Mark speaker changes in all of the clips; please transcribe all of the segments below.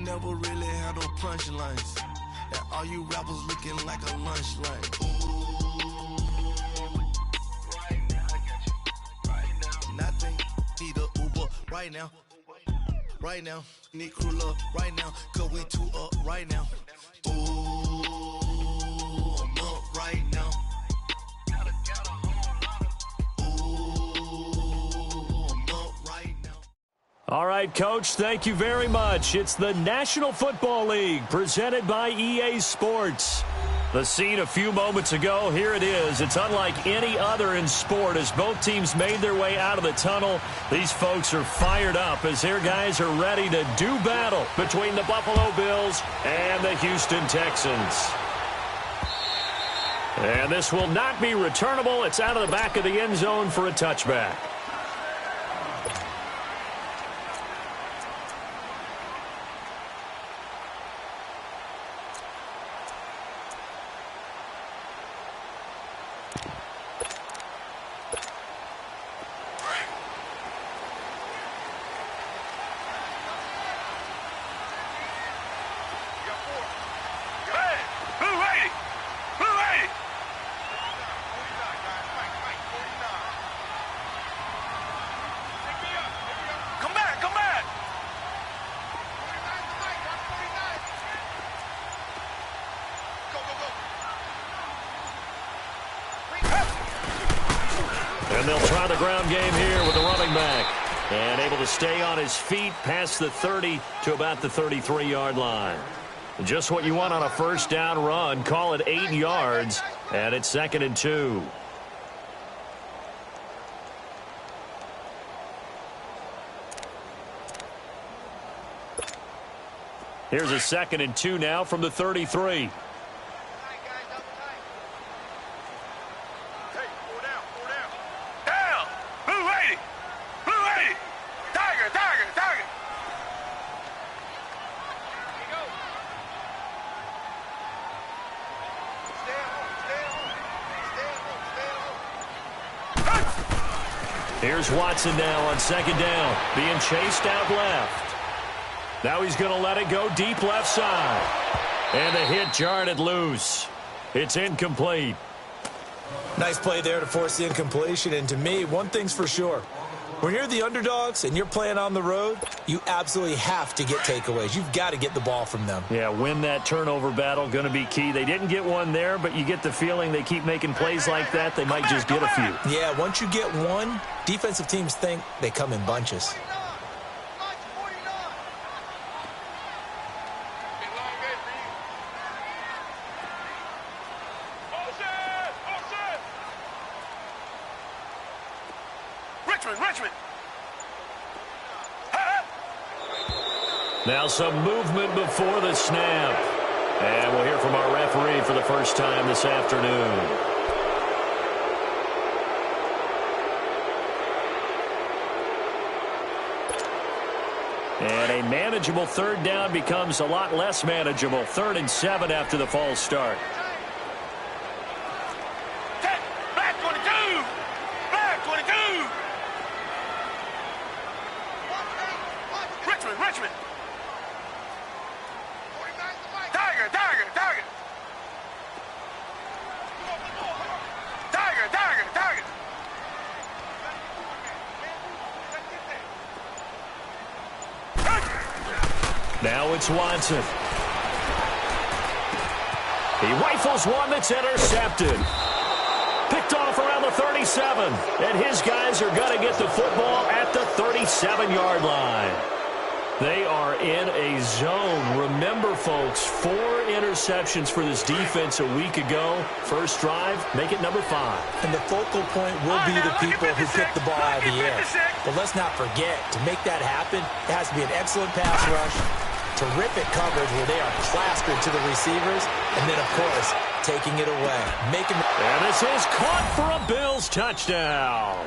Speaker 1: never really had no punchlines. And all you rappers looking like a lunch line. Ooh, right now, I got you. Right now, nothing. Need a Uber right now. Right now, need crew up right now. Cause we two up right now. Ooh, I'm up right now.
Speaker 2: All right, Coach, thank you very much. It's the National Football League presented by EA Sports. The scene a few moments ago, here it is. It's unlike any other in sport as both teams made their way out of the tunnel. These folks are fired up as their guys are ready to do battle between the Buffalo Bills and the Houston Texans. And this will not be returnable. It's out of the back of the end zone for a touchback. And they'll try the ground game here with the running back. And able to stay on his feet past the 30 to about the 33-yard line. Just what you want on a first down run. Call it 8 yards. And it's 2nd and 2. Here's a 2nd and 2 now from the 33. Here's Watson now on 2nd down, being chased out left. Now he's going to let it go deep left side. And the hit jarred it loose. It's incomplete.
Speaker 3: Nice play there to force the incompletion. And to me, one thing's for sure. When you're the underdogs and you're playing on the road, you absolutely have to get takeaways. You've got to get the ball from them.
Speaker 2: Yeah, win that turnover battle, going to be key. They didn't get one there, but you get the feeling they keep making plays like that, they might just get a few.
Speaker 3: Yeah, once you get one, defensive teams think they come in bunches.
Speaker 2: Now some movement before the snap. And we'll hear from our referee for the first time this afternoon. And a manageable 3rd down becomes a lot less manageable. 3rd and 7 after the false start.
Speaker 4: Black 22! Black 22! Richmond! Tiger!
Speaker 2: Now it's Watson. He rifles one that's intercepted. Picked off around the 37. And his guys are going to get the football at the 37-yard line. They are in a zone. Remember, folks, 4 interceptions for this defense a week ago. First drive, make it number 5.
Speaker 3: And the focal point will be the people who pick the ball out of the air. But let's not forget, to make that happen, it has to be an excellent pass rush, terrific coverage where they are plastered to the receivers, and then, of course, taking it away.
Speaker 2: And this is caught for a Bills touchdown.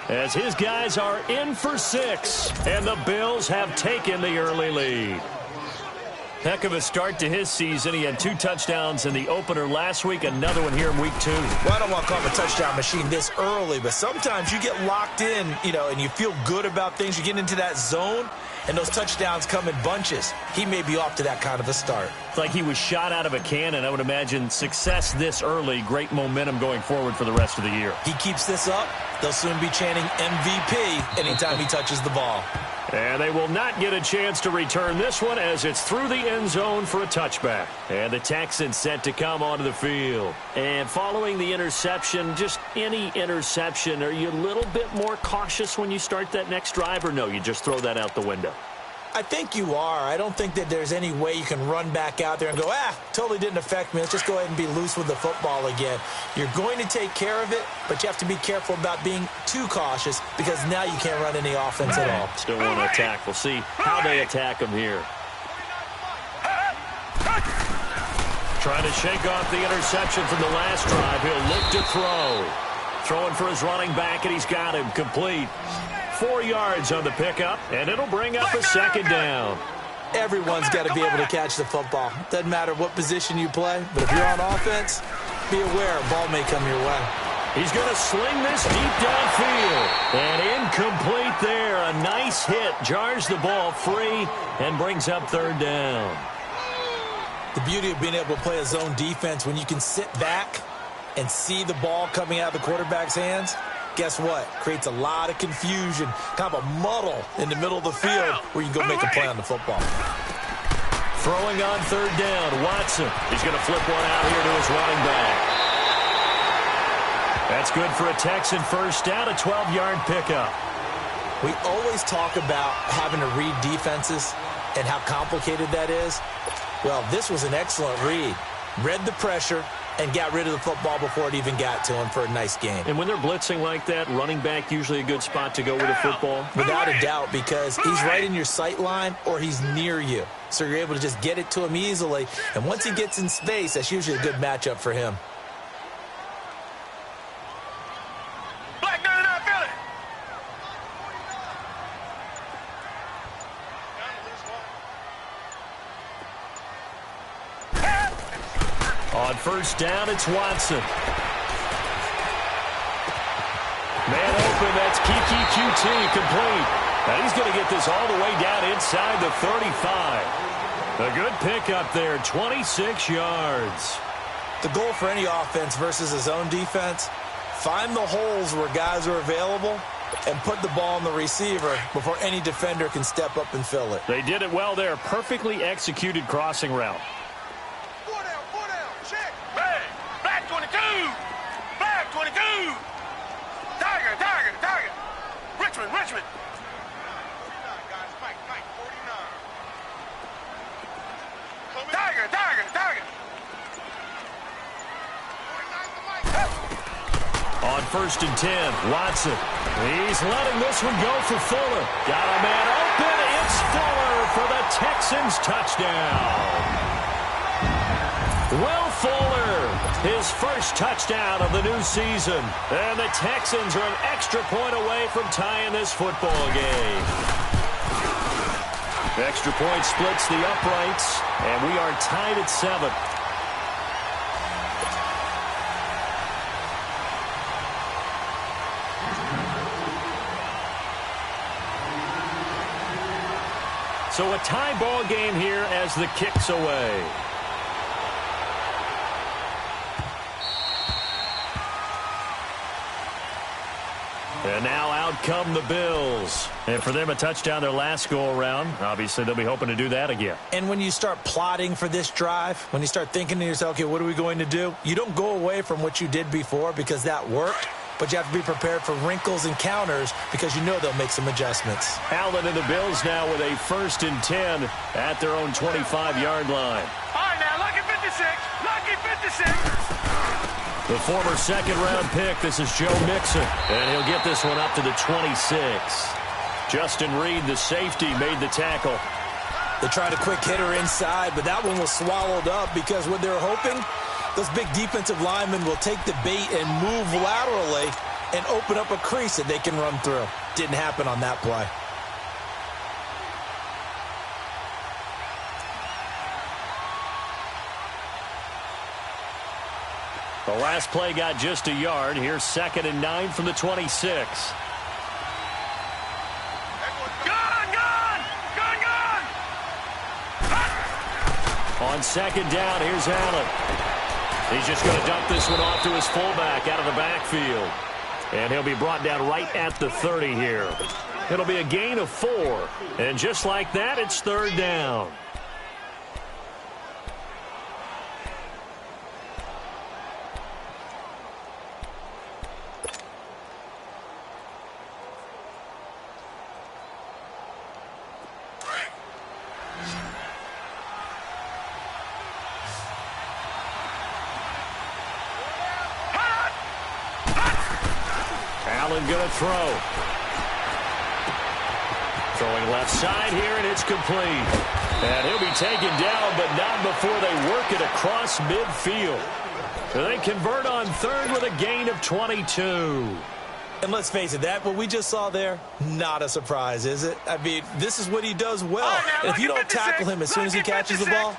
Speaker 2: As his guys are in for 6, and the Bills have taken the early lead. Heck of a start to his season. He had 2 touchdowns in the opener last week, another one here in week 2.
Speaker 3: Well, I don't want to call him a touchdown machine this early, but sometimes you get locked in, and you feel good about things. You get into that zone, and those touchdowns come in bunches. He may be off to that kind of a start.
Speaker 2: It's like he was shot out of a cannon. I would imagine success this early, great momentum going forward for the rest of the year.
Speaker 3: He keeps this up, they'll soon be chanting MVP anytime he touches the ball.
Speaker 2: And they will not get a chance to return this one as it's through the end zone for a touchback. And the Texans set to come onto the field. And following the interception, just any interception, are you a little bit more cautious when you start that next drive, or no, you just throw that out the window?
Speaker 3: I think you are. I don't think that there's any way you can run back out there and go, totally didn't affect me. Let's just go ahead and be loose with the football again. You're going to take care of it, but you have to be careful about being too cautious because now you can't run any offense at all.
Speaker 2: Still want to attack. We'll see how they attack him here. Trying to shake off the interception from the last drive. He'll look to throw. Throwing for his running back, and he's got him complete. 4 yards on the pickup, and it'll bring up a second down.
Speaker 3: Everyone's got to be able to catch the football. Doesn't matter what position you play, but if you're on offense, be aware a ball may come your way.
Speaker 2: He's going to sling this deep downfield. And incomplete there. A nice hit. Jars the ball free and brings up third down.
Speaker 3: The beauty of being able to play a zone defense when you can sit back and see the ball coming out of the quarterback's hands, guess what? Creates a lot of confusion, kind of a muddle in the middle of the field where you can go make a play on the football.
Speaker 2: Throwing on third down, Watson. He's going to flip one out here to his running back. That's good for a Texan first down, a 12-yard pickup.
Speaker 3: We always talk about having to read defenses and how complicated that is. Well, this was an excellent read. Read the pressure and got rid of the football before it even got to him for a nice game.
Speaker 2: And when they're blitzing like that, running back usually a good spot to go with a football?
Speaker 3: Without a doubt, because he's right in your sight line or he's near you. So you're able to just get it to him easily. And once he gets in space, that's usually a good matchup for him.
Speaker 2: On first down, it's Watson. Man open, that's Kiki QT, complete. And he's going to get this all the way down inside the 35. A good pickup there, 26 yards.
Speaker 3: The goal for any offense versus a zone defense, find the holes where guys are available and put the ball on the receiver before any defender can step up and fill it.
Speaker 2: They did it well there, perfectly executed crossing route.
Speaker 4: Richmond. Tiger.
Speaker 2: On first and 10, Watson. He's letting this one go for Fuller. Got a man open. It's Fuller for the Texans touchdown. Will Fuller, his first touchdown of the new season. And the Texans are an extra point away from tying this football game. Extra point splits the uprights, and we are tied at 7. So a tie ball game here as the kick's away. And now out come the Bills. And for them, a touchdown their last go-around. Obviously, they'll be hoping to do that again.
Speaker 3: And when you start plotting for this drive, when you start thinking to yourself, okay, what are we going to do? You don't go away from what you did before because that worked. But you have to be prepared for wrinkles and counters because you know they'll make some adjustments.
Speaker 2: Allen and the Bills now with a first and 10 at their own 25-yard line.
Speaker 4: All right, now, lucky 56. Lucky 56.
Speaker 2: The former second-round pick, this is Joe Mixon, and he'll get this one up to the 26. Justin Reed, the safety, made the tackle.
Speaker 3: They tried a quick hitter inside, but that one was swallowed up because what they were hoping, those big defensive linemen will take the bait and move laterally and open up a crease that they can run through. Didn't happen on that play.
Speaker 2: The last play got just a yard. Here's 2nd and 9 from the 26.
Speaker 4: Gun!
Speaker 2: On second down, here's Allen. He's just going to dump this one off to his fullback out of the backfield. And he'll be brought down right at the 30 here. It'll be a gain of 4. And just like that, it's third down. Allen going to throw. Throwing left side here, and it's complete. And he'll be taken down, but not before they work it across midfield. So they convert on third with a gain of 22.
Speaker 3: And let's face it, that what we just saw there, not a surprise, is it? I mean, this is what he does well. And if you don't tackle him as soon as he catches the ball,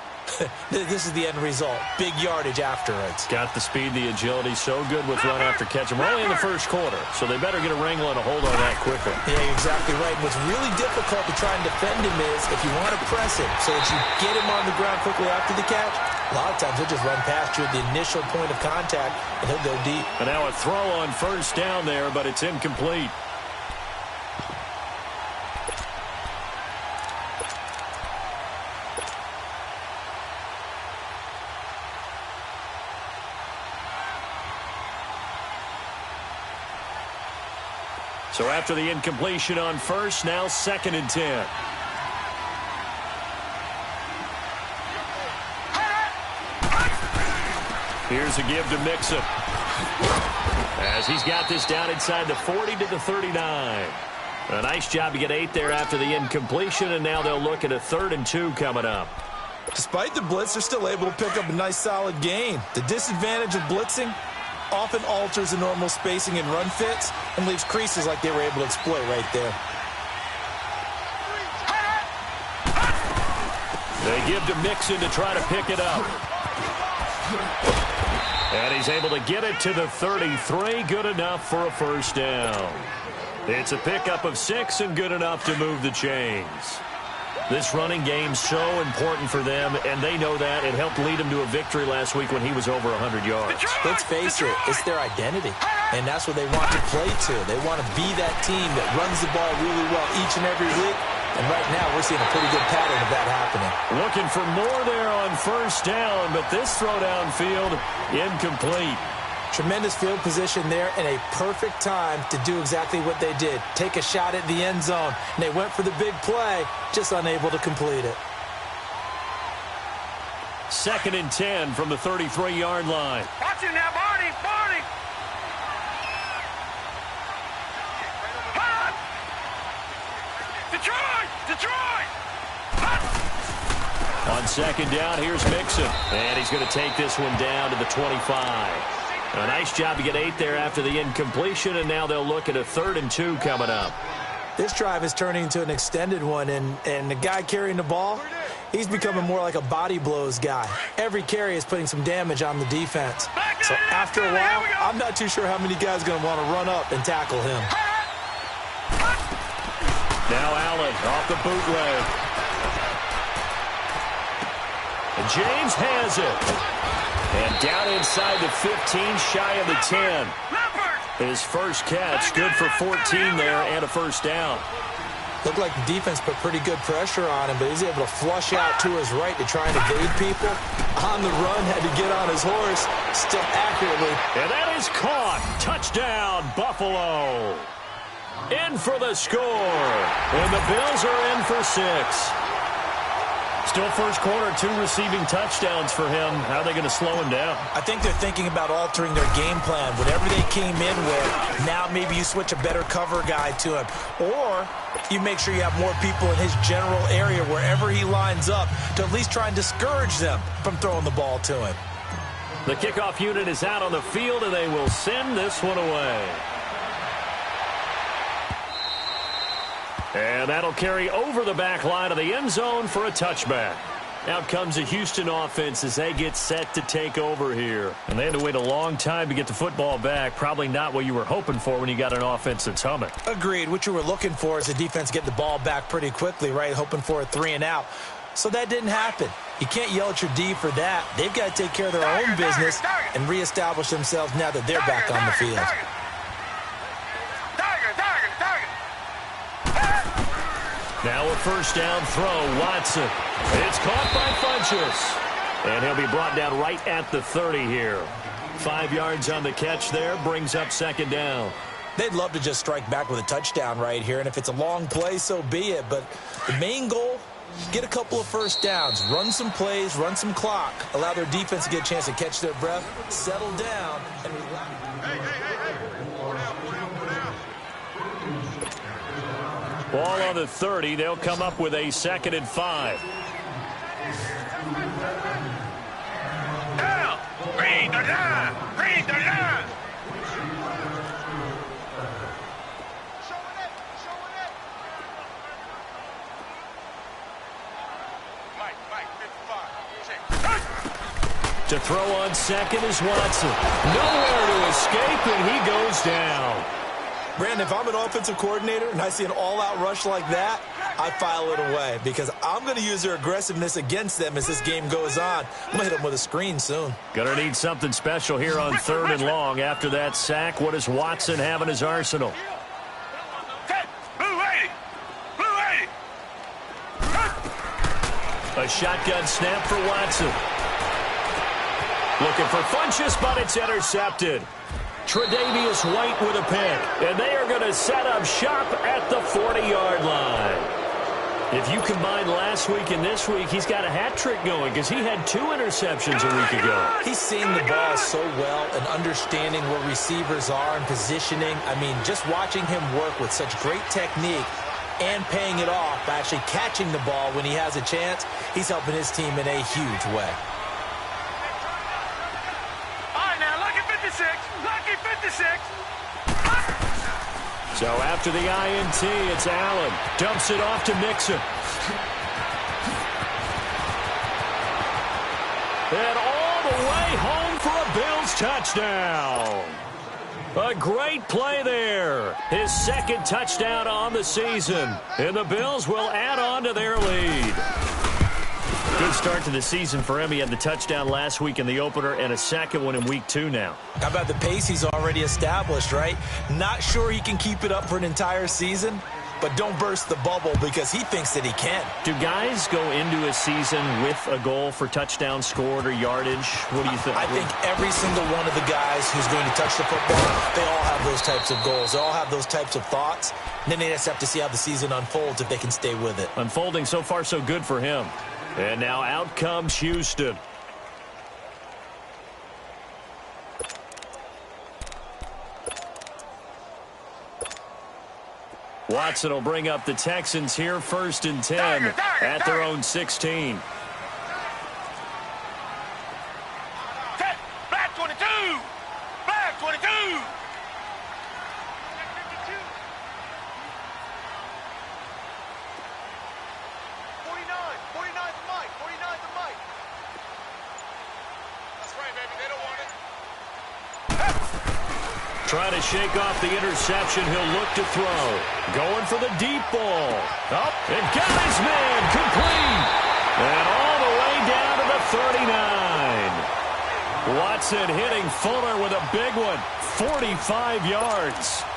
Speaker 3: this is the end result. Big yardage afterwards.
Speaker 2: Got the speed, the agility, so good with run after catch. We're only in the first quarter, so they better get a wrangle and a hold on that quickly.
Speaker 3: Yeah, exactly right. And what's really difficult to try and defend him is if you want to press him so that you get him on the ground quickly after the catch, a lot of times he'll just run past you at the initial point of contact, and he'll go deep.
Speaker 2: And now a throw on first down there, but it's incomplete. So after the incompletion on first, now 2nd and 10. Here's a give to Mixon. As he's got this down inside the 40 to the 39. A nice job to get 8 there after the incompletion, and now they'll look at a 3rd and 2 coming up.
Speaker 3: Despite the blitz, they're still able to pick up a nice solid gain. The disadvantage of blitzing often alters the normal spacing and run fits and leaves creases like they were able to exploit right there.
Speaker 2: They give to Mixon to try to pick it up. And he's able to get it to the 33. Good enough for a first down. It's a pickup of 6 and good enough to move the chains. This running game's so important for them, and they know that. It helped lead them to a victory last week when he was over 100 yards.
Speaker 3: Let's face it, it's their identity, and that's what they want to play to. They want to be that team that runs the ball really well each and every week, and right now we're seeing a pretty good pattern of that happening.
Speaker 2: Looking for more there on first down, but this throw downfield, incomplete.
Speaker 3: Tremendous field position there and a perfect time to do exactly what they did. Take a shot at the end zone. And they went for the big play, just unable to complete it.
Speaker 2: 2nd and 10 from the 33-yard line.
Speaker 4: Watch him now, Barney! Barney! Hot! Detroit! Detroit! Hot!
Speaker 2: On second down, here's Mixon. And he's going to take this one down to the 25. A nice job to get 8 there after the incompletion, and now they'll look at a 3rd and 2 coming up.
Speaker 3: This drive is turning into an extended one, and the guy carrying the ball, he's becoming more like a body blows guy. Every carry is putting some damage on the defense. So after a while, I'm not too sure how many guys are going to want to run up and tackle him.
Speaker 2: Now Allen off the bootleg. And James has it. And down inside the 15, shy of the 10. His first catch, good for 14 there and a first down.
Speaker 3: Looked like the defense put pretty good pressure on him, but he's able to flush out to his right to try and evade people. On the run, had to get on his horse, still accurately.
Speaker 2: And that is caught. Touchdown, Buffalo. In for the score. And the Bills are in for 6. Still first quarter, 2 receiving touchdowns for him. How are they going to slow him down?
Speaker 3: I think they're thinking about altering their game plan. Whatever they came in with, now maybe you switch a better cover guy to him. Or you make sure you have more people in his general area wherever he lines up to at least try and discourage them from throwing the ball to him.
Speaker 2: The kickoff unit is out on the field, and they will send this one away. And that'll carry over the back line of the end zone for a touchback. Out comes the Houston offense as they get set to take over here. And they had to wait a long time to get the football back. Probably not what you were hoping for when you got an offense that's humming.
Speaker 3: Agreed. What you were looking for is the defense get the ball back pretty quickly, right? Hoping for a 3 and out. So that didn't happen. You can't yell at your D for that. They've got to take care of their own business and reestablish themselves now that they're back on the field.
Speaker 2: Now a first down throw, Watson. It's caught by Funchess. And he'll be brought down right at the 30 here. 5 yards on the catch there, brings up second down.
Speaker 3: They'd love to just strike back with a touchdown right here, and if it's a long play, so be it. But the main goal, get a couple of first downs, run some plays, run some clock, allow their defense to get a chance to catch their breath, settle down, and relax.
Speaker 2: Ball on the 30. They'll come up with a 2nd and 5.
Speaker 4: Down! Read the line! Read the line!
Speaker 2: To throw on second is Watson. Nowhere to escape, and he goes down.
Speaker 3: Brandon, if I'm an offensive coordinator and I see an all-out rush like that, I file it away because I'm going to use their aggressiveness against them as this game goes on. I'm going to hit them with a screen soon.
Speaker 2: Going to need something special here on 3rd and long. After that sack, what does Watson have in his arsenal? A shotgun snap for Watson. Looking for Funchess, but it's intercepted. Tre'Davious White with a pick, and they are going to set up shop at the 40-yard line. If you combine last week and this week, he's got a hat trick going because he had 2 interceptions a week ago.
Speaker 3: He's seeing the ball so well and understanding where receivers are and positioning. I mean, just watching him work with such great technique and paying it off by actually catching the ball when he has a chance, he's helping his team in a huge way.
Speaker 4: Lucky 56.
Speaker 2: So after the INT, it's Allen. Dumps it off to Mixon. And all the way home for a Bills touchdown. A great play there. His 2nd touchdown on the season. And the Bills will add on to their lead. Good start to the season for him. He had the touchdown last week in the opener and a 2nd one in week 2 now.
Speaker 3: How about the pace he's already established, right? Not sure he can keep it up for an entire season, but don't burst the bubble because he thinks that he can.
Speaker 2: Do guys go into a season with a goal for touchdown scored or yardage? What do you think?
Speaker 3: I think every single one of the guys who's going to touch the football, they all have those types of goals. They all have those types of thoughts. And then they just have to see how the season unfolds if they can stay with it.
Speaker 2: Unfolding so far so good for him. And now out comes Houston. Watson will bring up the Texans here, 1st and 10 at their own 16.
Speaker 4: Black 22. Black 22. 49 the Mike. 49 the Mike. That's right, baby. They don't want it.
Speaker 2: Trying to shake off the interception. He'll look to throw. Going for the deep ball. Up and got his man complete. And all the way down to the 39. Watson hitting Fuller with a big one. 45 yards.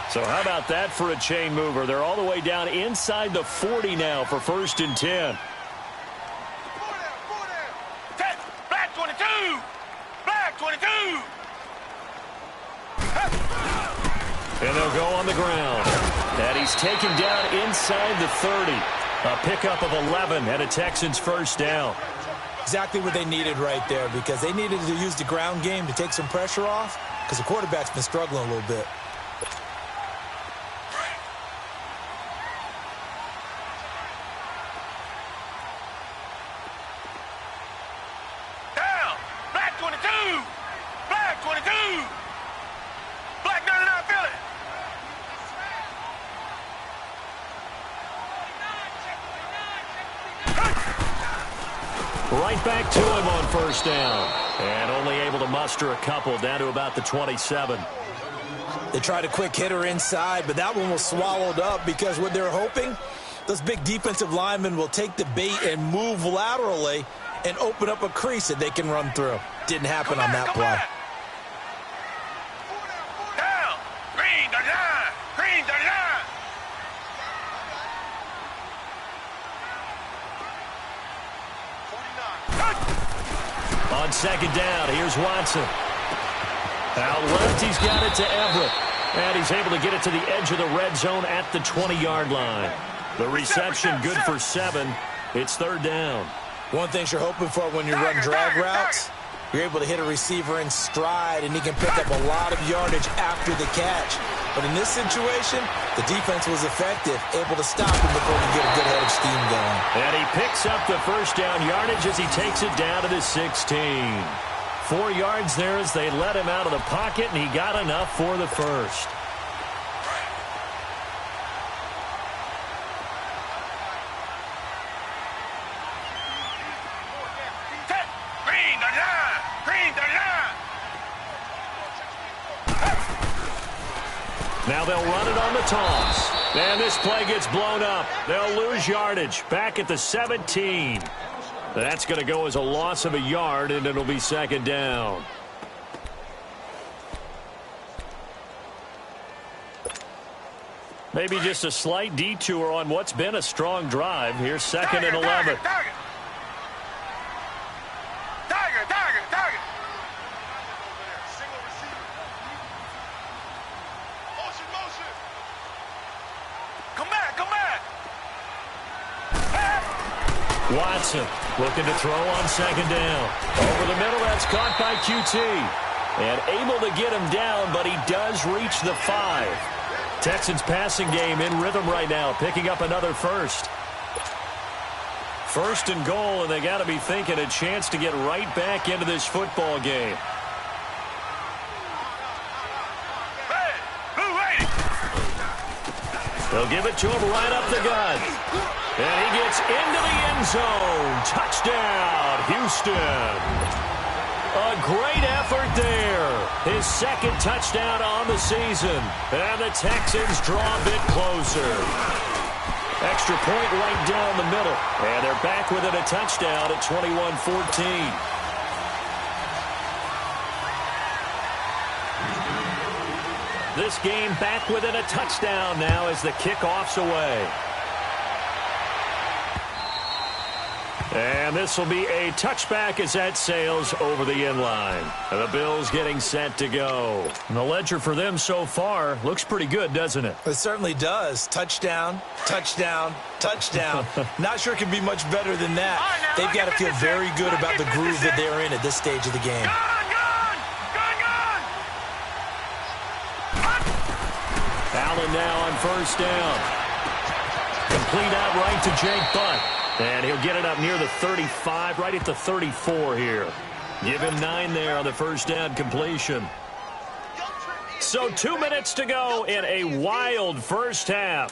Speaker 2: So how about that for a chain mover? They're all the way down inside the 40 now for 1st and 10.
Speaker 4: Black 22. Black 22.
Speaker 2: And they'll go on the ground. And he's taken down inside the 30. A pickup of 11 and a Texans 1st down.
Speaker 3: Exactly what they needed right there because they needed to use the ground game to take some pressure off because the quarterback's been struggling a little bit.
Speaker 2: Right back to him on 1st down. And only able to muster a couple down to about the 27.
Speaker 3: They tried a quick hitter inside, but that one was swallowed up because what they're hoping, those big defensive linemen will take the bait and move laterally and open up a crease that they can run through. Didn't happen on that play.
Speaker 4: Down. Green the line. Green the line.
Speaker 2: On second down, here's Watson. Out left, he's got it to Everett. And he's able to get it to the edge of the red zone at the 20-yard line. The reception good for 7. It's third down.
Speaker 3: One thing you're hoping for when you run drag routes, you're able to hit a receiver in stride, and he can pick up a lot of yardage after the catch. But in this situation, the defense was effective, able to stop him before he could get a good head of steam going.
Speaker 2: And he picks up the first down yardage as he takes it down to the 16. 4 yards there as they let him out of the pocket, and he got enough for the first.
Speaker 4: Green the line. Green the line.
Speaker 2: Now they'll run it on the toss. And this play gets blown up. They'll lose yardage back at the 17. That's going to go as a loss of a yard, and it'll be second down. Maybe just a slight detour on what's been a strong drive. Here's second and 11.
Speaker 4: Target.
Speaker 2: Watson looking to throw on second down. Over the middle, that's caught by QT. And able to get him down, but he does reach the 5. Texans passing game in rhythm right now, picking up another first. First and goal, and they got to be thinking a chance to get right back into this football game. They'll give it to him right up the gut. And he gets into the end zone. Touchdown, Houston. A great effort there. His second touchdown on the season. And the Texans draw a bit closer. Extra point right down the middle. And they're back within a touchdown at 21-14. This game back within a touchdown now as the kickoff's away. And this will be a touchback as that sails over the inline. And the Bills getting set to go. And the ledger for them so far looks pretty good, doesn't it?
Speaker 3: It certainly does. Touchdown, touchdown, touchdown. Not sure it can be much better than that. They've got to feel very good about the groove that they're in at this stage of the game.
Speaker 2: Allen now on first down. Complete out right to Jake Butt. And he'll get it up near the 35, right at the 34 here. Give him 9 there on the first down completion. So 2 minutes to go in a wild first half.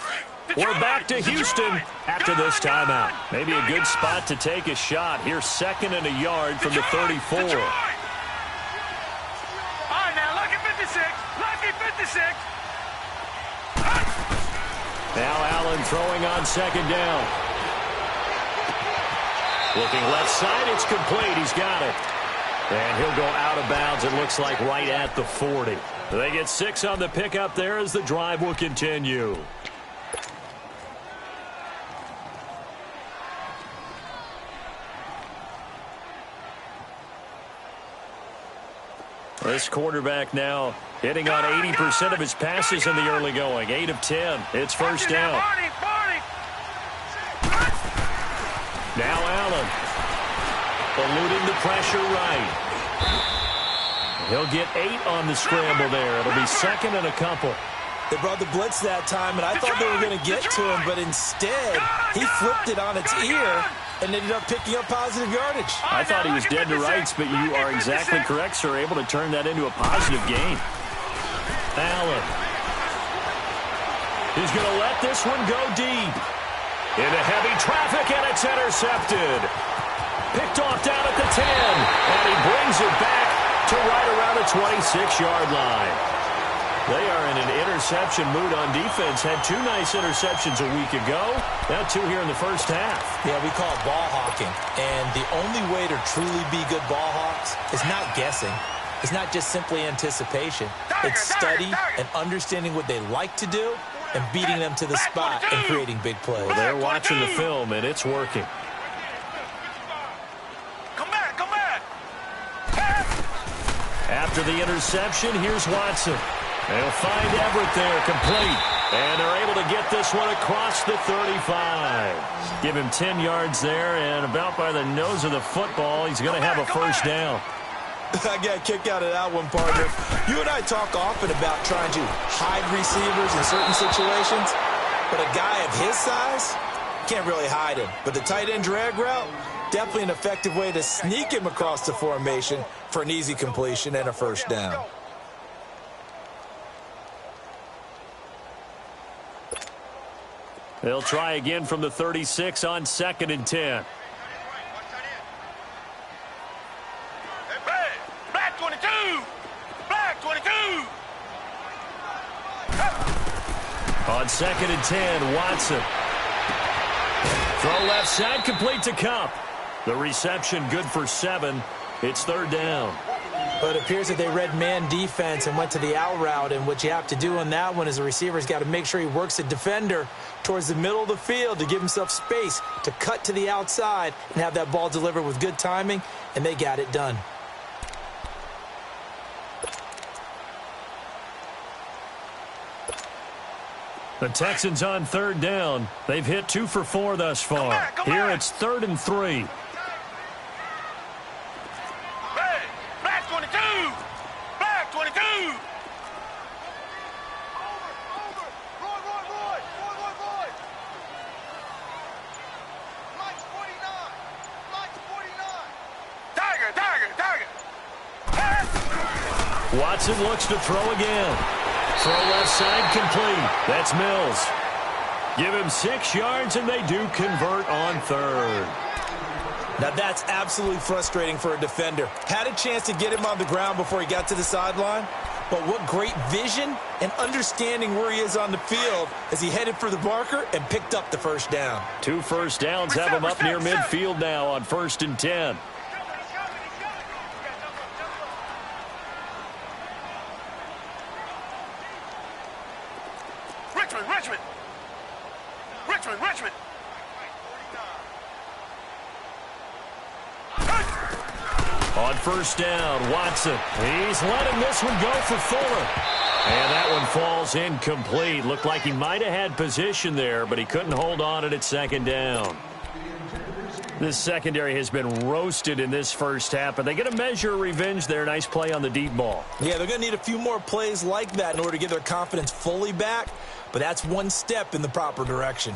Speaker 2: We're back to Houston after this timeout. Maybe a good spot to take a shot. Here's second and a yard from the 34.
Speaker 4: All right, now, lucky 56. Lucky 56.
Speaker 2: Now Allen throwing on second down. Looking left side, it's complete. He's got it. And he'll go out of bounds, it looks like, right at the 40. They get 6 on the pickup there as the drive will continue. This quarterback now hitting on 80% of his passes in the early going. 8 of 10. It's first down. Now Allen eluding the pressure right. He'll get 8 on the scramble there. It'll be second and a couple.
Speaker 3: They brought the blitz that time, and I thought they were going to get to him, but instead he flipped it on its ear and ended up picking up positive yardage.
Speaker 2: I thought he was dead to rights, but you are exactly correct, sir. Able to turn that into a positive gain. Allen. He's going to let this one go deep. Into heavy traffic, and it's intercepted. Picked off down at the 10, and he brings it back to right around the 26-yard line. They are in an interception mood on defense. Had 2 nice interceptions a week ago. Now 2 here in the first half.
Speaker 3: Yeah, we call it ball hawking. And the only way to truly be good ball hawks is not guessing. It's not just simply anticipation. It's study and understanding what they like to do and beating them to the spot and creating big plays.
Speaker 2: Well, they're watching the film, and it's working.
Speaker 4: Come back, come back.
Speaker 2: After the interception, here's Watson. They'll find Everett there, complete. And they're able to get this one across the 35. Give him 10 yards there, and about by the nose of the football, he's going to have a first down.
Speaker 3: I got a kick out of that one, partner. You and I talk often about trying to hide receivers in certain situations, but a guy of his size can't really hide him. But the tight end drag route, definitely an effective way to sneak him across the formation for an easy completion and a first down.
Speaker 2: They'll try again from the 36 on 2nd and 10.
Speaker 4: Black 22! Black 22!
Speaker 2: On 2nd and 10, Watson. Throw left side, complete to Cup. The reception good for 7. It's 3rd down.
Speaker 3: But it appears that they read man defense and went to the out route, and what you have to do on that one is the receiver's got to make sure he works the defender towards the middle of the field to give himself space to cut to the outside and have that ball delivered with good timing, and they got it done.
Speaker 2: The Texans on 3rd down. They've hit 2 for 4 thus far. Here it's 3rd and 3.
Speaker 4: Hey, Black 22! Black 22! Roy. Lights 49. Tiger.
Speaker 2: Watson looks to throw again. Throw left side, complete. That's Mills. Give him 6 yards, and they do convert on 3rd.
Speaker 3: Now that's absolutely frustrating for a defender. Had a chance to get him on the ground before he got to the sideline, but what great vision and understanding where he is on the field as he headed for the marker and picked up the first down.
Speaker 2: 2 first downs have him up near midfield now on 1st and 10.
Speaker 4: Richmond.
Speaker 2: On 1st down, Watson. He's letting this one go for Fuller. And that one falls incomplete. Looked like he might have had position there, but he couldn't hold on it at 2nd down. This secondary has been roasted in this first half, but they get a measure of revenge there. Nice play on the deep ball.
Speaker 3: Yeah, they're going to need a few more plays like that in order to get their confidence fully back, but that's one step in the proper direction.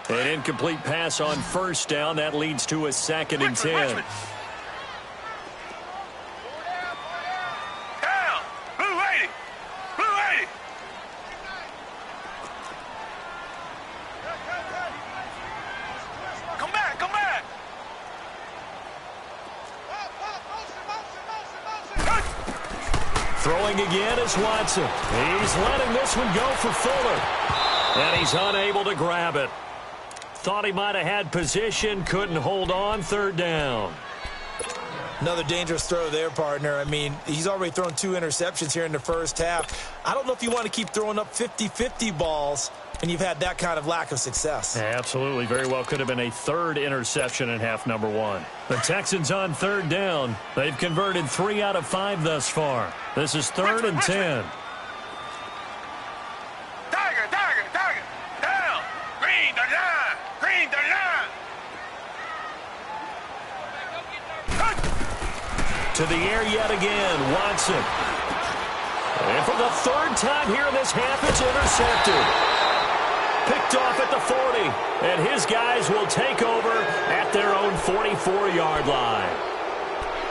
Speaker 2: An incomplete pass on 1st down. That leads to a 2nd and 10.
Speaker 4: Down. Blue 80. Come back.
Speaker 2: Throwing again is Watson. He's letting this one go for Fuller. And he's unable to grab it. Thought he might have had position, couldn't hold on. 3rd down.
Speaker 3: Another dangerous throw there, partner. I mean, he's already thrown 2 interceptions here in the first half. I don't know if you want to keep throwing up 50-50 balls when you've had that kind of lack of success.
Speaker 2: Absolutely. Very well could have been a 3rd interception in half number 1. The Texans on 3rd down. They've converted 3 out of 5 thus far. This is 3rd and 10.
Speaker 4: Tiger. Down. Green 39.
Speaker 2: To the air yet again, Watson. And for the 3rd time here in this half, it's intercepted. Picked off at the 40. And his guys will take over at their own 44-yard line.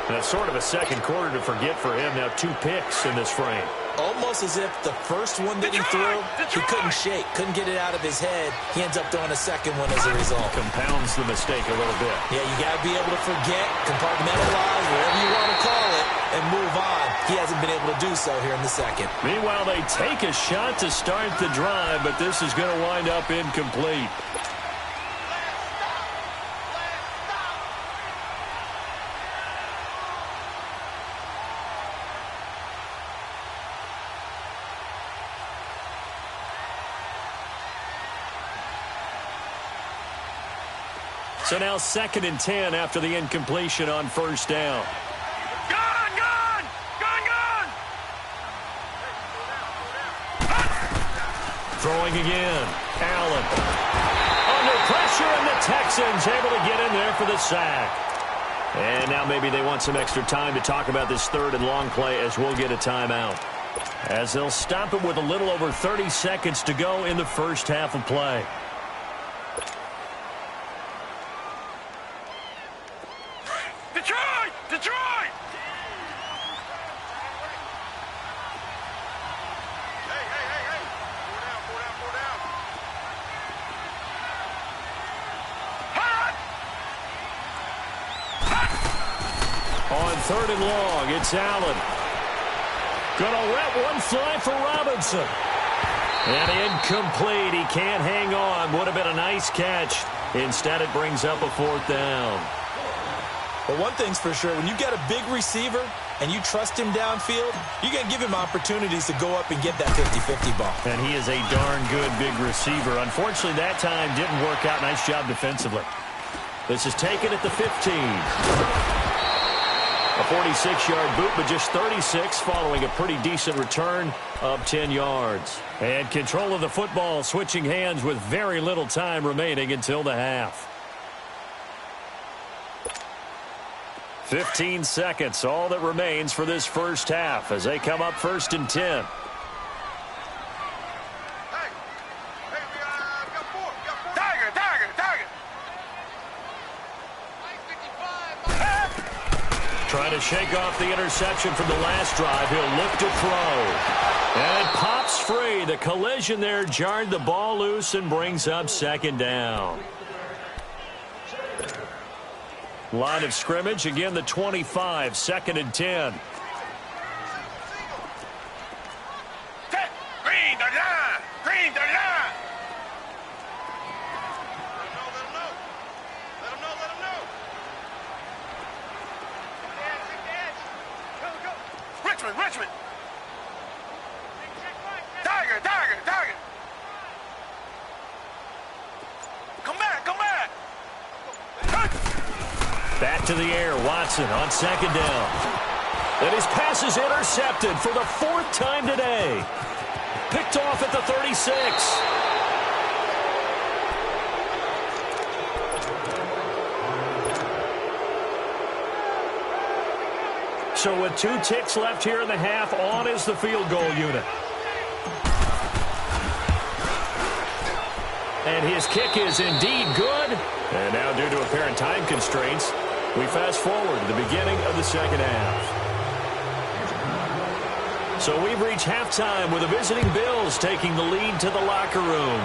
Speaker 2: That's sort of a second quarter to forget for him. Now 2 picks in this frame.
Speaker 3: Almost as if the first one that he threw, he couldn't shake, couldn't get it out of his head. He ends up throwing a second one as a result.
Speaker 2: Compounds the mistake a little bit.
Speaker 3: Yeah, you got to be able to forget, compartmentalize, whatever you want to call it, and move on. He hasn't been able to do so here in the second.
Speaker 2: Meanwhile, they take a shot to start the drive, but this is going to wind up incomplete. So now 2nd and 10 after the incompletion on first down. Throwing again. Allen. Under pressure, and the Texans able to get in there for the sack. And now maybe they want some extra time to talk about this 3rd and long play as we'll get a timeout. As they'll stop it with a little over 30 seconds to go in the first half of play.
Speaker 4: Detroit! Hey. Pull down.
Speaker 2: On 3rd and long, it's Allen. Gonna let one fly for Robinson. And incomplete. He can't hang on. Would have been a nice catch. Instead, it brings up a 4th down.
Speaker 3: But one thing's for sure, when you get a big receiver and you trust him downfield, you're going to give him opportunities to go up and get that 50-50 ball.
Speaker 2: And he is a darn good big receiver. Unfortunately, that time didn't work out. Nice job defensively. This is taken at the 15. A 46-yard boot, but just 36 following a pretty decent return of 10 yards. And control of the football switching hands with very little time remaining until the half. 15 seconds, all that remains for this first half as they come up 1st and 10.
Speaker 4: Hey, we got 4. Tiger.
Speaker 2: Trying to shake off the interception from the last drive. He'll look to throw. And it pops free. The collision there jarred the ball loose and brings up 2nd down. Line of scrimmage, again the 25, 2nd and 10.
Speaker 4: Green the line. Let him know. Richmond. Tiger. Come back.
Speaker 2: Back to the air, Watson on 2nd down. And his pass is intercepted for the 4th time today. Picked off at the 36. So with 2 ticks left here in the half, on is the field goal unit. And his kick is indeed good. And now due to apparent time constraints, we fast forward to the beginning of the 2nd half. So we've reached halftime with the visiting Bills taking the lead to the locker room.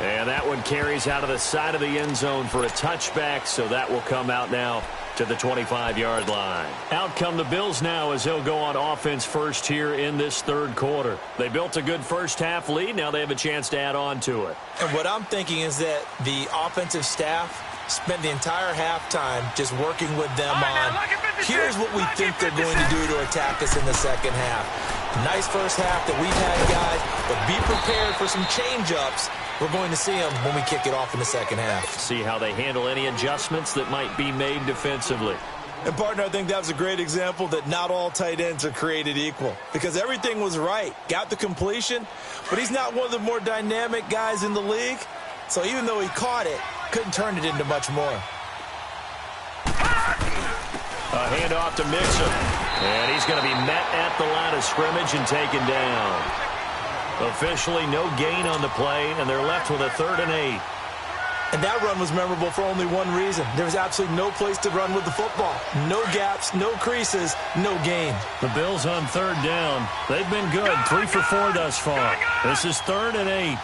Speaker 2: And that one carries out of the side of the end zone for a touchback, so that will come out now to the 25-yard line. Out come the Bills now as they'll go on offense first here in this 3rd quarter. They built a good first half lead. Now they have a chance to add on to it.
Speaker 3: And what I'm thinking is that the offensive staff spent the entire halftime just working with them on, here's what we think they're going to do to attack us in the 2nd half. Nice first half that we've had, guys, but be prepared for some change-ups. We're going to see them when we kick it off in the 2nd half.
Speaker 2: See how they handle any adjustments that might be made defensively.
Speaker 3: And, partner, I think that was a great example that not all tight ends are created equal, because everything was right. Got the completion, but he's not one of the more dynamic guys in the league. So even though he caught it, couldn't turn it into much more.
Speaker 2: A handoff to Mixon. And he's going to be met at the line of scrimmage and taken down. Officially no gain on the play, and they're left with a 3rd and 8.
Speaker 3: And that run was memorable for only one reason. There was absolutely no place to run with the football. No gaps, no creases, no gain.
Speaker 2: The Bills on 3rd down. They've been good, 3 for 4 thus far. This is 3rd and 8.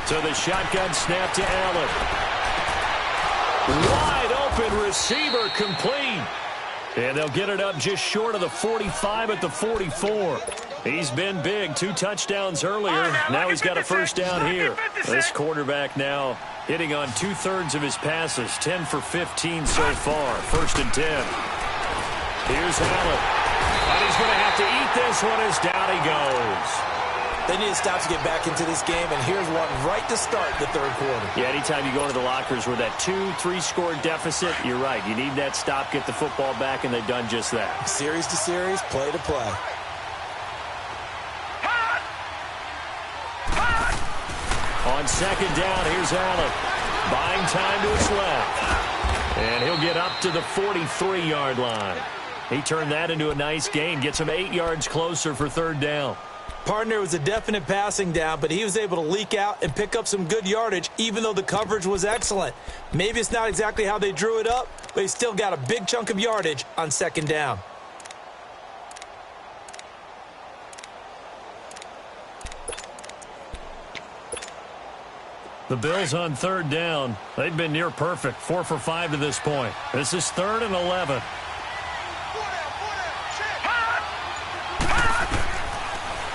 Speaker 2: So the shotgun snap to Allen. Wide open receiver complete. And they'll get it up just short of the 45 at the 44. He's been big. 2 touchdowns earlier. Now he's got a first down here. This quarterback now hitting on 2/3 of his passes. 10 for 15 so far. 1st and 10. Here's Allen. And he's going to have to eat this one as down he goes.
Speaker 3: They need to stop to get back into this game, and here's one right to start the 3rd quarter.
Speaker 2: Yeah, anytime you go into the lockers with that 2-3 score deficit, you're right. You need that stop, get the football back, and they've done just that.
Speaker 3: Series to series, play to play.
Speaker 2: On 2nd down, here's Allen. Buying time to his left. And he'll get up to the 43-yard line. He turned that into a nice gain, gets him 8 yards closer for 3rd down.
Speaker 3: Partner was a definite passing down, but he was able to leak out and pick up some good yardage, even though the coverage was excellent. Maybe it's not exactly how they drew it up, but he still got a big chunk of yardage on 2nd down.
Speaker 2: The Bills on 3rd down. They've been near perfect, 4 for 5 to this point. This is 3rd and 11.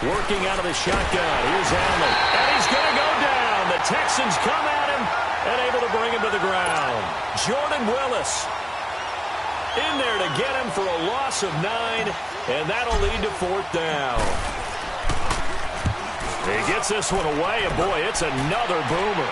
Speaker 2: Working out of the shotgun. Here's Allen. And he's going to go down. The Texans come at him and able to bring him to the ground. Jordan Willis in there to get him for a loss of 9, and that'll lead to 4th down. He gets this one away, and boy, it's another boomer.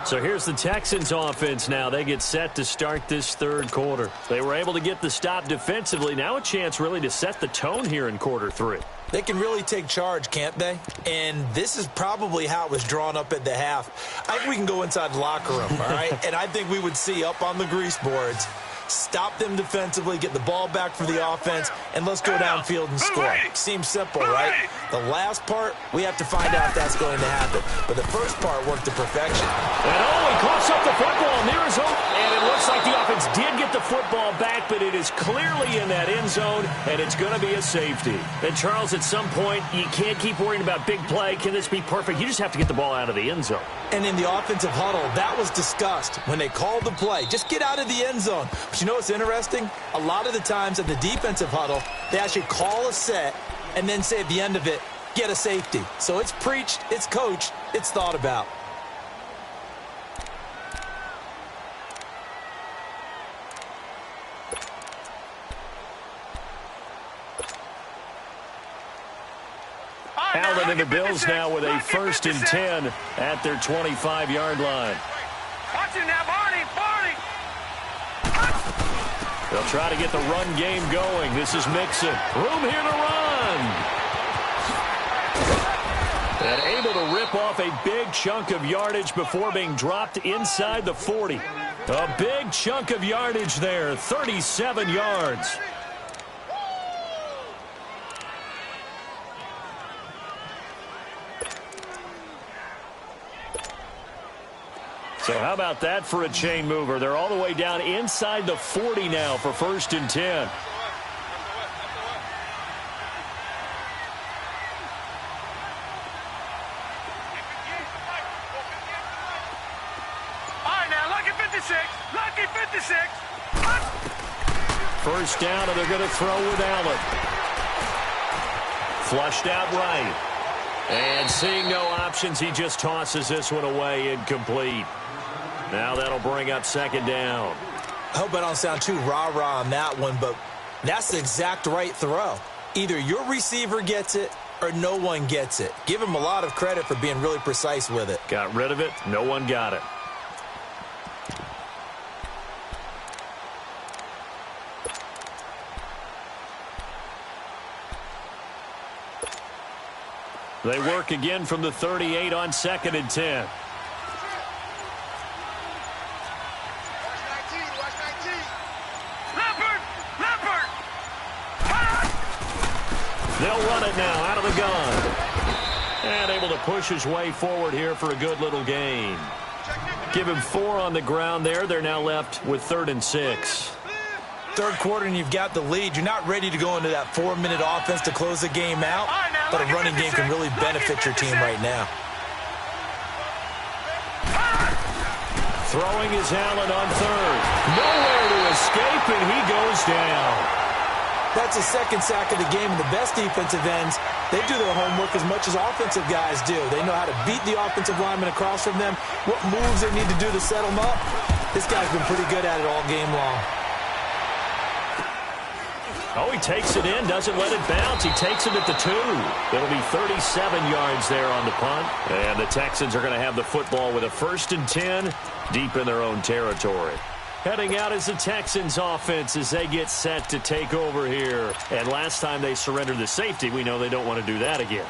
Speaker 2: So here's the Texans offense now. They get set to start this 3rd quarter. They were able to get the stop defensively. Now a chance really to set the tone here in quarter 3.
Speaker 3: They can really take charge, can't they? And this is probably how it was drawn up at the half. I think we can go inside the locker room, all right? And I think we would see up on the grease boards, stop them defensively, get the ball back for the offense, and let's go downfield and score. Seems simple, right? The last part, we have to find out if that's going to happen. But the first part worked to perfection.
Speaker 2: And he coughs up the football near his own. And it looks like the offense did get the football back, but it is clearly in that end zone, and it's going to be a safety. And, Charles, at some point, you can't keep worrying about big play. Can this be perfect? You just have to get the ball out of the end zone.
Speaker 3: And in the offensive huddle, that was discussed when they called the play. Just get out of the end zone. But you know what's interesting? A lot of the times at the defensive huddle, they actually call a set and then say at the end of it, get a safety. So it's preached, it's coached, it's thought about.
Speaker 2: Allen and the Bills now with a 1st and 10 at their 25-yard line.
Speaker 4: Watch him now, Barney.
Speaker 2: They'll try to get the run game going. This is Mixon. Room here to run. And able to rip off a big chunk of yardage before being dropped inside the 40. A big chunk of yardage there, 37 yards. So how about that for a chain mover? They're all the way down inside the 40 now for 1st and 10.
Speaker 4: All right, now, lucky 56. Lucky 56.
Speaker 2: 1st down, and they're going to throw with Allen. Flushed out right. And seeing no options, he just tosses this one away, incomplete. Now that'll bring up 2nd down.
Speaker 3: I hope I don't sound too rah-rah on that one, but that's the exact right throw. Either your receiver gets it or no one gets it. Give him a lot of credit for being really precise with it.
Speaker 2: Got rid of it. No one got it. They work again from the 38 on 2nd and 10. They'll run it now out of the gun. And able to push his way forward here for a good little gain. Give him 4 on the ground there. They're now left with 3rd and 6.
Speaker 3: 3rd quarter and you've got the lead. You're not ready to go into that 4-minute offense to close the game out, but a running game can really benefit your team right now.
Speaker 2: Throwing is Allen on third. Nowhere to escape, and he goes down.
Speaker 3: That's the second sack of the game, and the best defensive ends, they do their homework as much as offensive guys do. They know how to beat the offensive lineman across from them, what moves they need to do to set them up. This guy's been pretty good at it all game long.
Speaker 2: Oh, he takes it in, doesn't let it bounce. He takes it at the 2. It'll be 37 yards there on the punt. And the Texans are going to have the football with a 1st and 10 deep in their own territory. Heading out is the Texans offense as they get set to take over here. And last time they surrendered the safety, we know they don't want to do that again.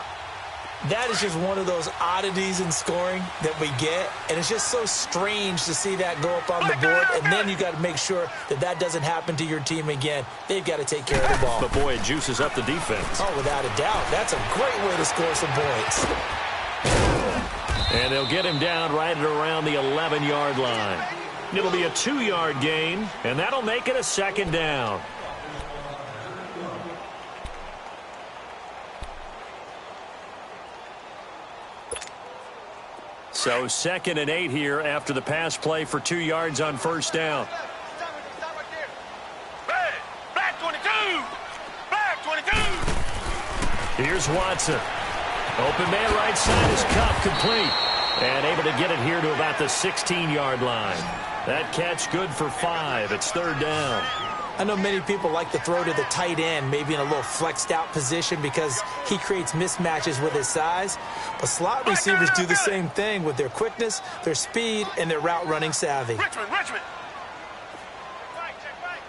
Speaker 3: That is just one of those oddities in scoring that we get, and it's just so strange to see that go up on the board, and then you got to make sure that that doesn't happen to your team again. They've got to take care of the ball.
Speaker 2: But, boy, it juices up the defense.
Speaker 3: Oh, without a doubt. That's a great way to score some points.
Speaker 2: And they'll get him down right at around the 11-yard line. It'll be a 2-yard gain, and that'll make it a 2nd down. So 2nd and 8 here after the pass play for 2 yards on 1st down.
Speaker 4: Black 22! Black 22!
Speaker 2: Here's Watson. Open man right side is Cup, complete. And able to get it here to about the 16-yard line. That catch good for 5. It's 3rd down.
Speaker 3: I know many people like to throw to the tight end, maybe in a little flexed out position because he creates mismatches with his size. But slot receivers do the same thing with their quickness, their speed, and their route running savvy.
Speaker 4: Richmond! Check right.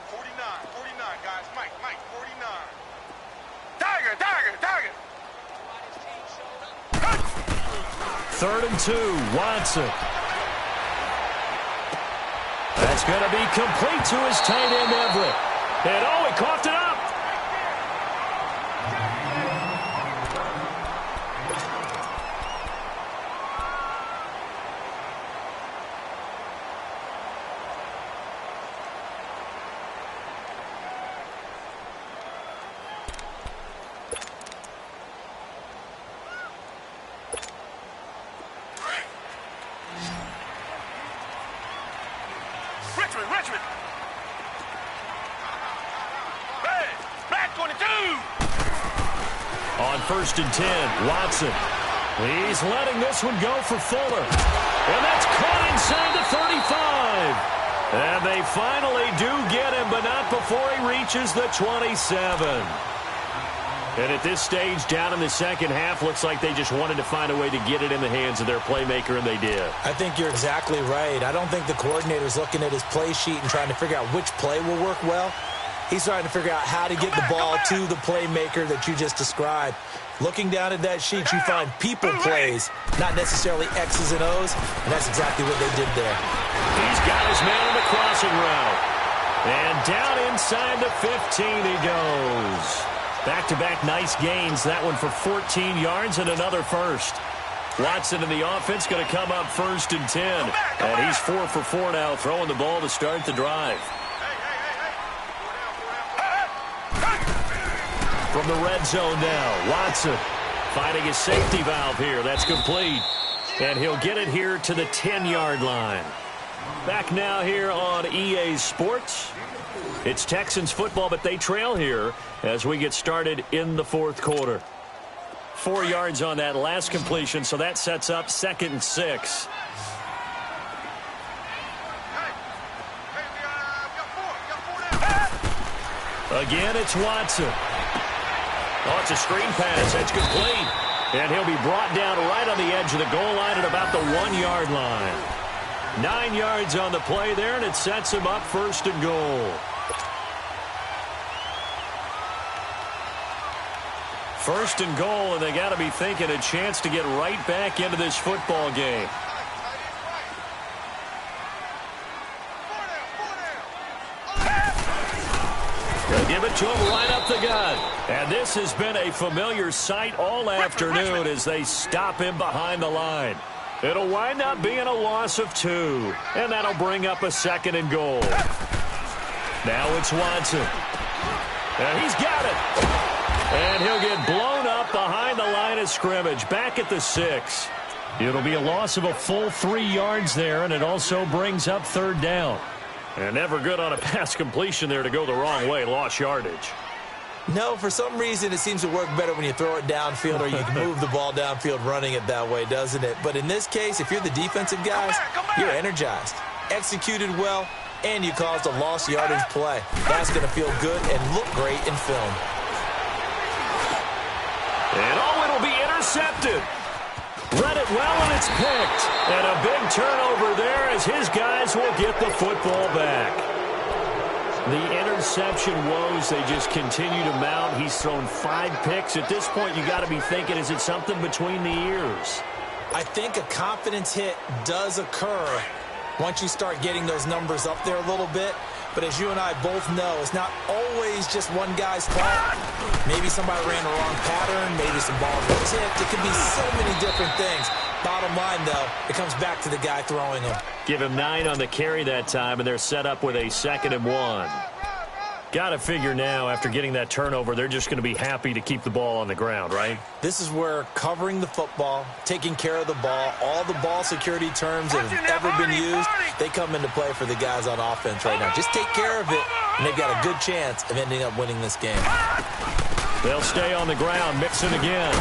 Speaker 4: 49, guys. Mike, 49. Tiger!
Speaker 2: 3rd and 2, Watson. That's going to be complete to his tight end, Everett. And, oh, he coughed it up.
Speaker 4: Richmond! Hey! Black 22!
Speaker 2: On 1st and 10, Watson. He's letting this one go for Fuller. And that's caught inside the 35. And they finally do get him, but not before he reaches the 27. And at this stage, down in the second half, looks like they just wanted to find a way to get it in the hands of their playmaker, and they did.
Speaker 3: I think you're exactly right. I don't think the coordinator's looking at his play sheet and trying to figure out which play will work well. He's trying to figure out how to get the ball to the playmaker that you just described. Looking down at that sheet, you find people plays, not necessarily X's and O's, and that's exactly what they did there.
Speaker 2: He's got his man on the crossing route. And down inside the 15 he goes. Back-to-back nice gains. That one for 14 yards and another first. Watson in the offense going to come up 1st and 10. And he's 4 for 4 now, throwing the ball to start the drive. From the red zone now, Watson finding his safety valve here. That's complete. And he'll get it here to the 10-yard line. Back now here on EA Sports. It's Texans football, but they trail here as we get started in the 4th quarter. 4 yards on that last completion, so that sets up 2nd and 6. Again, it's Watson. Oh, it's a screen pass. That's complete. And he'll be brought down right on the edge of the goal line at about the 1-yard line. 9 yards on the play there, and it sets him up 1st and goal. 1st and goal, and they got to be thinking a chance to get right back into this football game. They'll give it to him right up the gut. And this has been a familiar sight all afternoon as they stop him behind the line. It'll wind up being a loss of 2, and that'll bring up a 2nd and goal. Now it's Watson. And he's got it. And he'll get blown up behind the line of scrimmage, back at the 6. It'll be a loss of a full 3 yards there, and it also brings up third down. And never good on a pass completion there to go the wrong way. Lost yardage.
Speaker 3: No, for some reason it seems to work better when you throw it downfield or you can move the ball downfield running it that way, doesn't it? But in this case, if you're the defensive guys, you're energized, executed well, and you caused a lost yardage play. That's going to feel good and look great in film.
Speaker 2: And it'll be intercepted. Read it well, and it's picked. And a big turnover there as his guys will get the football back. The interception woes, they just continue to mount. He's thrown 5 picks. At this point, you got to be thinking, is it something between the ears?
Speaker 3: I think a confidence hit does occur once you start getting those numbers up there a little bit. But as you and I both know, it's not always just one guy's fault. Maybe somebody ran the wrong pattern. Maybe some balls were tipped. It could be so many different things. Bottom line, though, it comes back to the guy throwing them.
Speaker 2: Give him 9 on the carry that time, and they're set up with a 2nd and 1. Got to figure now, after getting that turnover, they're just going to be happy to keep the ball on the ground, right?
Speaker 3: This is where covering the football, taking care of the ball, all the ball security terms that have ever been used, they come into play for the guys on offense right now. Just take care of it, and they've got a good chance of ending up winning this game.
Speaker 2: They'll stay on the ground, Mixon again.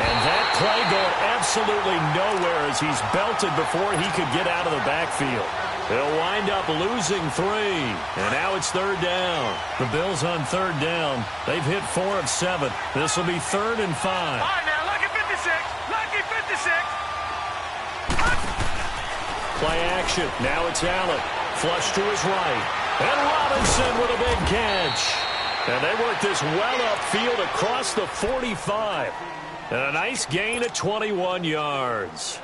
Speaker 2: And that play going absolutely nowhere as he's belted before he could get out of the backfield. They'll wind up losing 3. And now it's third down. The Bills on third down. They've hit 4 of 7. This will be 3rd and 5.
Speaker 4: All right, now, lucky 56. Lucky 56.
Speaker 2: Play action. Now it's Allen. Flush to his right. And Robinson with a big catch. And they work this well upfield across the 45. And a nice gain of 21 yards.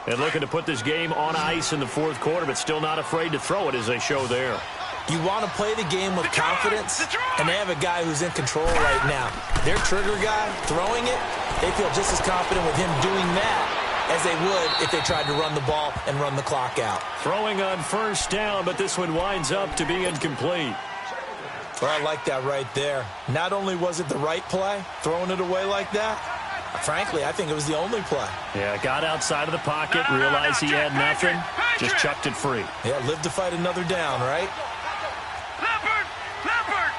Speaker 2: And looking to put this game on ice in the 4th quarter, but still not afraid to throw it as they show there.
Speaker 3: You want to play the game with confidence, and they have a guy who's in control right now. Their trigger guy, throwing it, they feel just as confident with him doing that as they would if they tried to run the ball and run the clock out.
Speaker 2: Throwing on first down, but this one winds up to be incomplete.
Speaker 3: Well, I like that right there. Not only was it the right play, throwing it away like that, frankly, I think it was the only play.
Speaker 2: Yeah, got outside of the pocket, realized he had nothing, just chucked it free.
Speaker 3: Yeah, live to fight another down, right?
Speaker 4: Leopard! Leopard!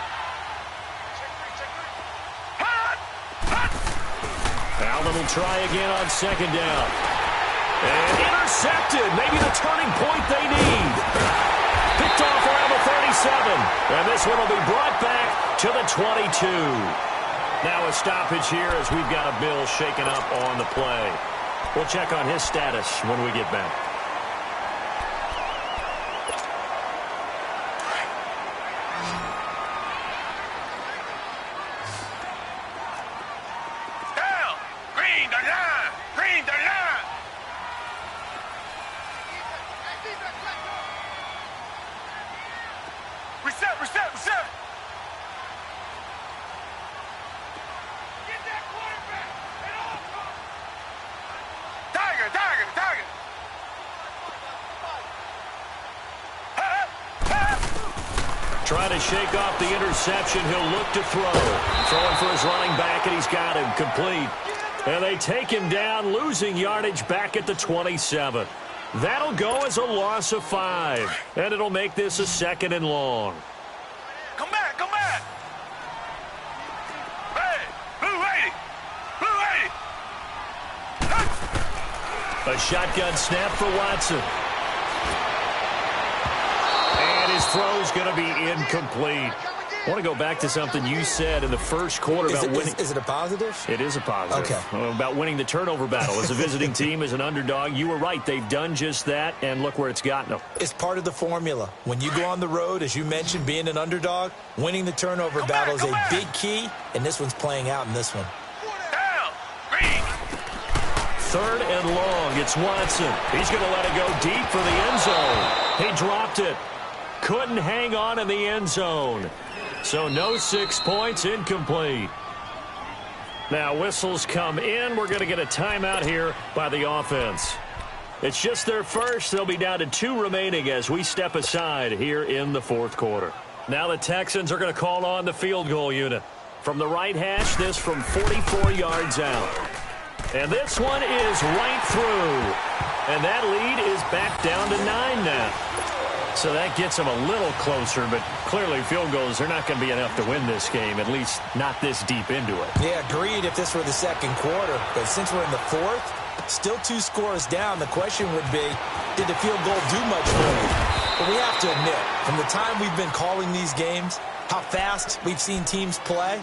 Speaker 2: Allen will try again on 2nd down. And intercepted, maybe the turning point they need. Picked off around the 37. And this one will be brought back to the 22. Now a stoppage here as we've got a Bill shaken up on the play. We'll check on his status when we get back.
Speaker 4: Down! Green the line! Green the line! Reset, reset, reset! Tiger, Tiger, Tiger!
Speaker 2: Trying to shake off the interception. He'll look to throw. Throwing for his running back, and he's got him complete. And they take him down, losing yardage back at the 27. That'll go as a loss of 5. And it'll make this a 2nd and long.
Speaker 4: Come back, come back! Hey, blue 80! Blue 80!
Speaker 2: A shotgun snap for Watson. And his throw's going to be incomplete. I want to go back to something you said in the first quarter about winning.
Speaker 3: Is it a positive?
Speaker 2: It is a positive.
Speaker 3: Okay.
Speaker 2: About winning the turnover battle. As a visiting team, as an underdog, you were right. They've done just that, and look where it's gotten them.
Speaker 3: It's part of the formula. When you go on the road, as you mentioned, being an underdog, winning the turnover battle is a big key, and this one's playing out in this one.
Speaker 4: Down! Green!
Speaker 2: 3rd and long. It's Watson. He's going to let it go deep for the end zone. He dropped it. Couldn't hang on in the end zone. So no 6 points, incomplete. Now whistles come in. We're going to get a timeout here by the offense. It's just their first. They'll be down to 2 remaining as we step aside here in the 4th quarter. Now the Texans are going to call on the field goal unit. From the right hash, this from 44 yards out. And this one is right through. And that lead is back down to 9 now. So that gets them a little closer, but clearly field goals are not going to be enough to win this game, at least not this deep into it.
Speaker 3: Yeah, agreed if this were the second quarter. But since we're in the fourth, still 2 scores down, the question would be, did the field goal do much for you? But we have to admit, from the time we've been calling these games, how fast we've seen teams play,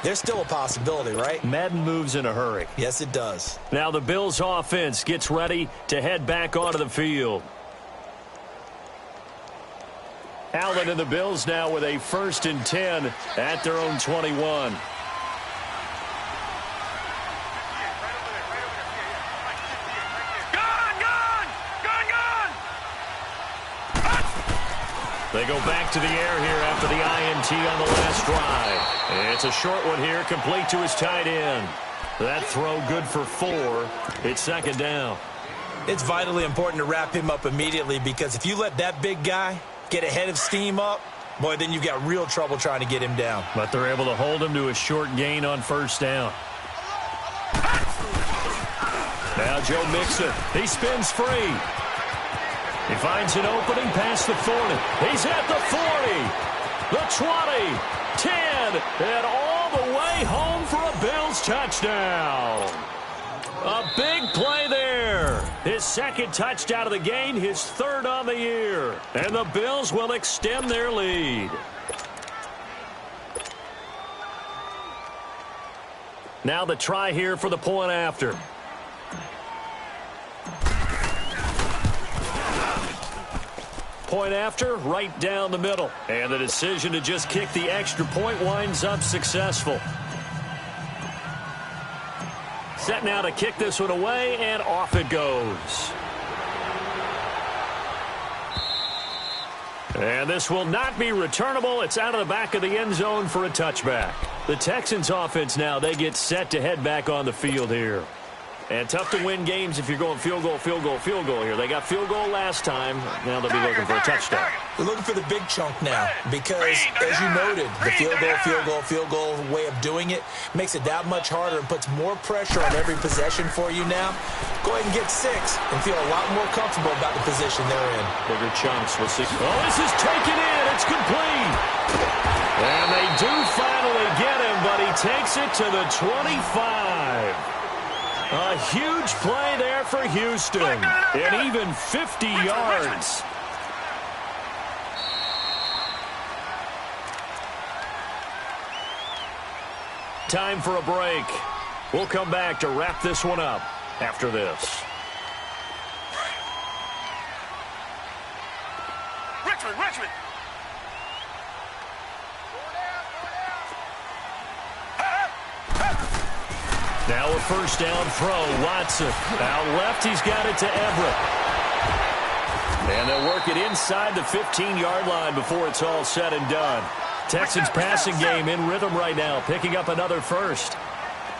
Speaker 3: there's still a possibility, right?
Speaker 2: Madden moves in a hurry.
Speaker 3: Yes, it does.
Speaker 2: Now the Bills offense gets ready to head back onto the field. Allen and the Bills now with a 1st and 10 at their own 21. They go back to the air here after the INT on the last drive. It's a short one here, complete to his tight end. That throw good for 4. It's 2nd down.
Speaker 3: It's vitally important to wrap him up immediately because if you let that big guy get ahead of steam up, boy, then you've got real trouble trying to get him down.
Speaker 2: But they're able to hold him to a short gain on 1st down. Now Joe Mixon. He spins free. He finds an opening past the 40. He's at the 40, the 20, 10, and all the way home for a Bills touchdown. A big play there. His 2nd touchdown of the game, his 3rd on the year. And the Bills will extend their lead. Now the try here for the point after. Point after, right down the middle. And the decision to just kick the extra point winds up successful. Set now to kick this one away, and off it goes. And this will not be returnable. It's out of the back of the end zone for a touchback. The Texans offense now, they get set to head back on the field here. And tough to win games if you're going field goal, field goal, field goal here. They got field goal last time. Now they'll be looking for a touchdown.
Speaker 3: We're looking for the big chunk now because, as you noted, the field goal way of doing it makes it that much harder and puts more pressure on every possession for you now. Go ahead and get 6 and feel a lot more comfortable about the position they're in.
Speaker 2: Bigger chunks with 6. Oh, this is taken in. It's complete. And they do finally get him, but he takes it to the 25. A huge play there for Houston, and even 50 yards. Time for a break. We'll come back to wrap this one up after this.
Speaker 4: Richmond.
Speaker 2: Now a 1st down throw, Watson. Out left, he's got it to Everett. And they'll work it inside the 15-yard line before it's all said and done. Texans passing game in rhythm right now, picking up another 1st.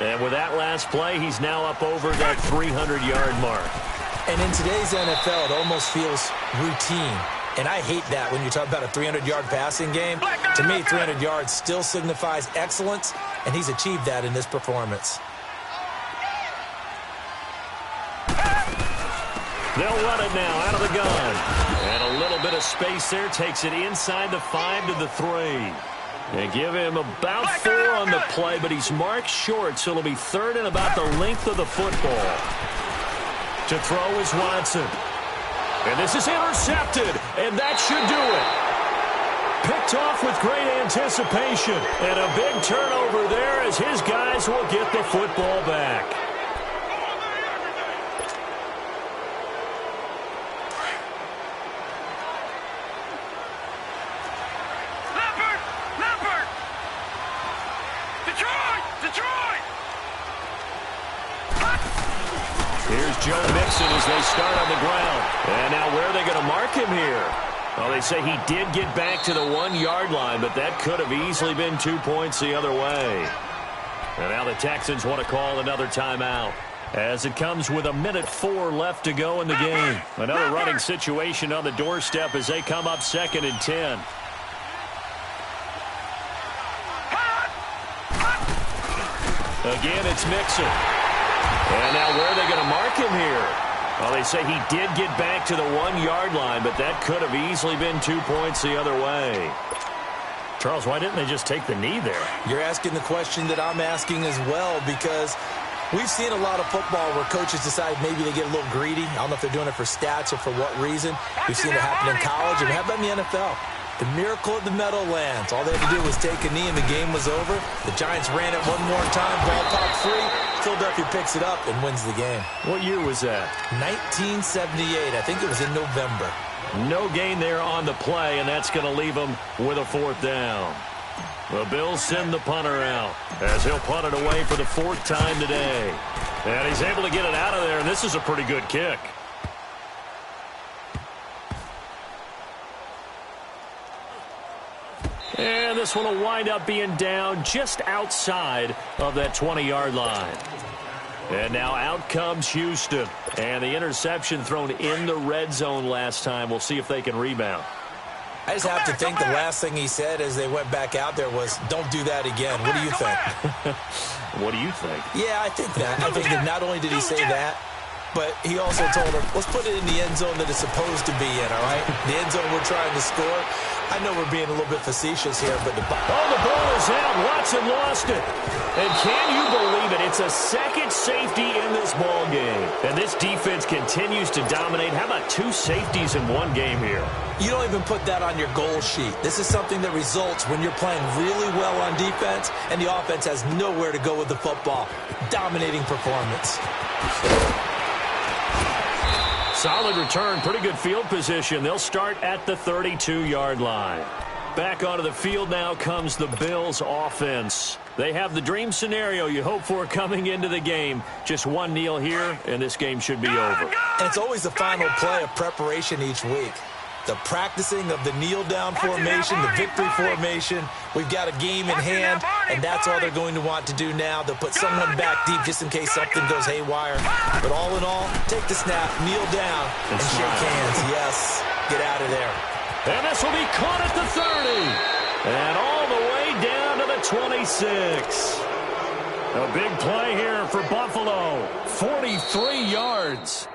Speaker 2: And with that last play, he's now up over that 300-yard mark.
Speaker 3: And in today's NFL, it almost feels routine. And I hate that when you talk about a 300-yard passing game. To me, 300 yards still signifies excellence, and he's achieved that in this performance.
Speaker 2: They'll run it now out of the gun. And a little bit of space there takes it inside the 5 to the 3. They give him about 4 on the play, but he's marked short, so it'll be 3rd and about the length of the football. To throw is Watson. And this is intercepted, and that should do it. Picked off with great anticipation. And a big turnover there as his guys will get the football back. Here's Joe Mixon as they start on the ground. And now where are they going to mark him here? Well, they say he did get back to the 1-yard line, but that could have easily been 2 points the other way. And now the Texans want to call another timeout as it comes with 1:04 left to go in the game. Another running situation on the doorstep as they come up 2nd and 10. Again, it's Mixon. And now where are they going to mark him here? Well, they say he did get back to the 1-yard line, but that could have easily been 2 points the other way. Charles, why didn't they just take the knee there?
Speaker 3: You're asking the question that I'm asking as well, because we've seen a lot of football where coaches decide maybe they get a little greedy. I don't know if they're doing it for stats or for what reason. We've seen it happen in college, and how about in the NFL? The miracle of the Meadowlands. All they had to do was take a knee, and the game was over. The Giants ran it one more time. Ball popped free. Philadelphia picks it up and wins the game.
Speaker 2: What year was that?
Speaker 3: 1978. I think it was in November.
Speaker 2: No gain there on the play, and that's going to leave them with a 4th down. The Bills send the punter out as he'll punt it away for the 4th time today. And he's able to get it out of there, and this is a pretty good kick. And this one will wind up being down just outside of that 20-yard line. And now out comes Houston. And the interception thrown in the red zone last time. We'll see if they can rebound.
Speaker 3: I just have to think the last thing he said as they went back out there was, don't do that again. What do you think?
Speaker 2: What do you think?
Speaker 3: Yeah, I think that. I think that not only did he say that, but he also told him, let's put it in the end zone that it's supposed to be in, all right? The end zone we're trying to score. I know we're being a little bit facetious here, but the
Speaker 2: ball is out. Watson lost it. And can you believe it? It's a second safety in this ball game. And this defense continues to dominate. How about 2 safeties in one game here?
Speaker 3: You don't even put that on your goal sheet. This is something that results when you're playing really well on defense and the offense has nowhere to go with the football. Dominating performance.
Speaker 2: Solid return, pretty good field position. They'll start at the 32-yard line. Back onto the field now comes the Bills offense. They have the dream scenario you hope for coming into the game. Just one kneel here, and this game should be over.
Speaker 3: And it's always the final play of preparation each week. The practicing of the kneel-down formation, the victory formation. We've got a game in hand, and that's all they're going to want to do now. They'll put someone back deep just in case something goes haywire. But all in all, take the snap, kneel down, and shake hands. Yes, get out of there.
Speaker 2: And this will be caught at the 30. And all the way down to the 26. A big play here for Buffalo. 43 yards.